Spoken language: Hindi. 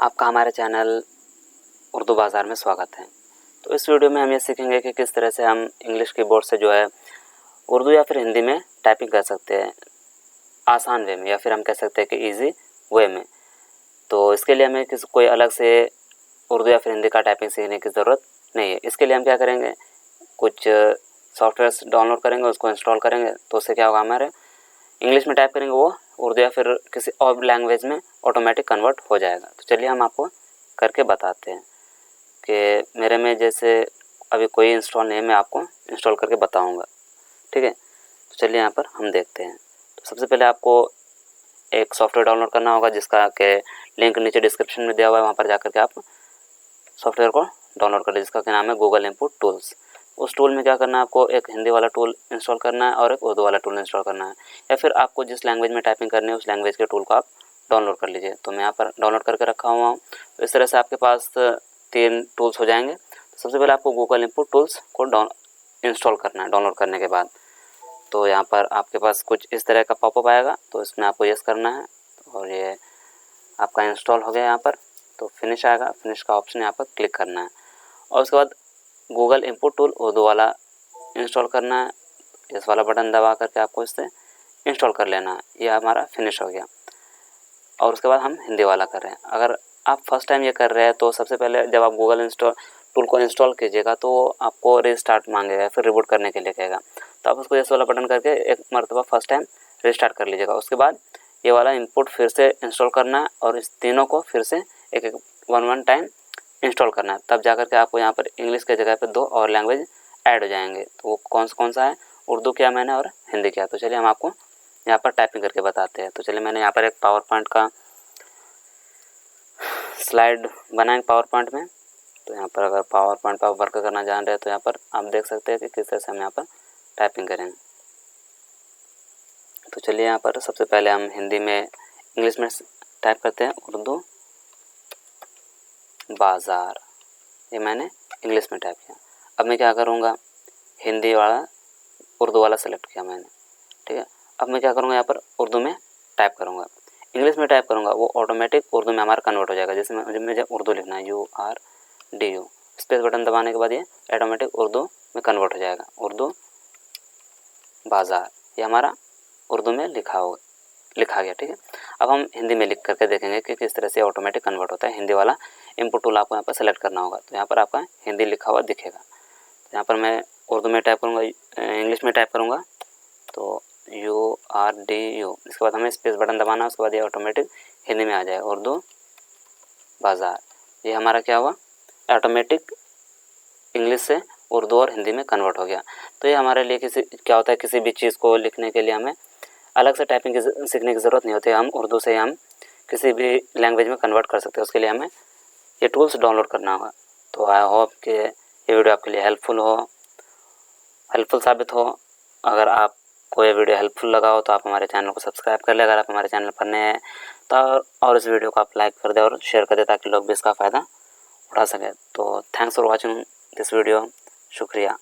आपका हमारे चैनल उर्दू बाज़ार में स्वागत है। तो इस वीडियो में हम ये सीखेंगे कि किस तरह से हम इंग्लिश कीबोर्ड से जो है उर्दू या फिर हिंदी में टाइपिंग कर सकते हैं आसान वे में, या फिर हम कह सकते हैं कि इजी वे में। तो इसके लिए हमें कोई अलग से उर्दू या फिर हिंदी का टाइपिंग सीखने की ज़रूरत नहीं है। इसके लिए हम क्या करेंगे, कुछ सॉफ्टवेयर डाउनलोड करेंगे, उसको इंस्टॉल करेंगे, तो उससे क्या होगा, हमारे इंग्लिश में टाइप करेंगे वो उर्दू या फिर किसी और लैंग्वेज में ऑटोमेटिक कन्वर्ट हो जाएगा। तो चलिए हम आपको करके बताते हैं कि मेरे में जैसे अभी कोई इंस्टॉल नहीं है, मैं आपको इंस्टॉल करके बताऊंगा, ठीक है। तो चलिए यहाँ पर हम देखते हैं। तो सबसे पहले आपको एक सॉफ्टवेयर डाउनलोड करना होगा जिसका के लिंक नीचे डिस्क्रिप्शन में दिया हुआ है, वहाँ पर जाकर के आप सॉफ्टवेयर को डाउनलोड कर लीजिए, जिसका नाम है गूगल इनपुट टूल्स। उस टूल में क्या करना है, आपको एक हिंदी वाला टूल इंस्टॉल करना है और एक उर्दू वाला टूल इंस्टॉल करना है, या फिर आपको जिस लैंग्वेज में टाइपिंग करनी है उस लैंग्वेज के टूल को आप डाउनलोड कर लीजिए। तो मैं यहाँ पर डाउनलोड करके रखा हुआ हूँ। तो इस तरह से आपके पास 3 टूल्स हो जाएंगे। तो सबसे पहले आपको गूगल इनपुट टूल्स को इंस्टॉल करना है। डाउनलोड करने के बाद तो यहाँ पर आपके पास कुछ इस तरह का पॉपअप आएगा, तो इसमें आपको यस करना है और ये आपका इंस्टॉल हो गया। यहाँ पर तो फिनिश आएगा, फिनिश का ऑप्शन यहाँ पर क्लिक करना है और उसके बाद गूगल इनपुट टूल उर्दू वाला इंस्टॉल करना है। इस वाला बटन दबा करके आपको इससे इंस्टॉल कर लेना है। ये हमारा फिनिश हो गया और उसके बाद हम हिंदी वाला कर रहे हैं। अगर आप फर्स्ट टाइम ये कर रहे हैं तो सबसे पहले जब आप गूगल टूल को इंस्टॉल कीजिएगा तो आपको रीस्टार्ट मांगेगा, फिर रिबूट करने के लिए कहेगा। तो आप उसको इस वाला बटन करके एक मरतबा फर्स्ट टाइम रीस्टार्ट कर लीजिएगा। उसके बाद ये वाला इनपुट फिर से इंस्टॉल करना है और इस तीनों को फिर से एक वन टाइम इंस्टॉल करना है। तब जाकर के आपको यहाँ पर इंग्लिश के जगह पे 2 और लैंग्वेज ऐड हो जाएंगे। तो वो कौन सा है, उर्दू किया मैंने और हिंदी किया। तो चलिए हम आपको यहाँ पर टाइपिंग करके बताते हैं। तो चलिए मैंने यहाँ पर एक पावर पॉइंट का स्लाइड बनाएंगे पावर पॉइंट में। तो यहाँ पर अगर पावर पॉइंट पर वर्क करना जान रहे हैं तो यहाँ पर आप देख सकते हैं कि किस तरह से हम यहाँ पर टाइपिंग करेंगे। तो चलिए यहाँ पर सबसे पहले हम हिंदी में इंग्लिश में टाइप करते हैं उर्दू बाज़ार। ये मैंने इंग्लिश में टाइप किया। अब मैं क्या करूँगा, हिंदी वाला उर्दू वाला सेलेक्ट किया मैंने, ठीक है। अब मैं क्या करूँगा, यहाँ पर उर्दू में टाइप करूँगा, इंग्लिश में टाइप करूँगा, वो ऑटोमेटिक उर्दू में हमारा कन्वर्ट हो जाएगा। जैसे मुझे उर्दू लिखना है URDU, स्पेस बटन दबाने के बाद ये ऑटोमेटिक उर्दू में कन्वर्ट हो जाएगा, उर्दू बाज़ार। ये हमारा उर्दू में लिखा गया, ठीक है। अब हम हिंदी में लिख करके देखेंगे कि किस तरह से ऑटोमेटिक कन्वर्ट होता है। हिंदी वाला इनपुट टूल आपको यहाँ पर सेलेक्ट करना होगा। तो यहाँ पर आपका हिंदी लिखा हुआ दिखेगा। तो यहाँ पर मैं उर्दू में टाइप करूँगा, इंग्लिश में टाइप करूँगा, तो URDU। इसके बाद हमें स्पेस बटन दबाना है, उसके बाद ये ऑटोमेटिक हिंदी में आ जाए, उर्दू बाज़ार। ये हमारा क्या हुआ, ऑटोमेटिक इंग्लिश से उर्दू और हिंदी में कन्वर्ट हो गया। तो ये हमारे लिए क्या होता है, किसी भी चीज़ को लिखने के लिए हमें अलग से टाइपिंग सीखने की ज़रूरत नहीं होती। हम उर्दू से हम किसी भी लैंग्वेज में कन्वर्ट कर सकते हैं। उसके लिए हमें ये टूल्स डाउनलोड करना होगा। तो आई होप कि ये वीडियो आपके लिए हेल्पफुल साबित हो। अगर आपको ये वीडियो हेल्पफुल लगा हो तो आप हमारे चैनल को सब्सक्राइब कर लें। अगर आप हमारे चैनल पर नए हैं तो और इस वीडियो को आप लाइक कर दें और शेयर कर दें ताकि लोग भी इसका फ़ायदा उठा सकें। तो thanks for watching this video. शुक्रिया।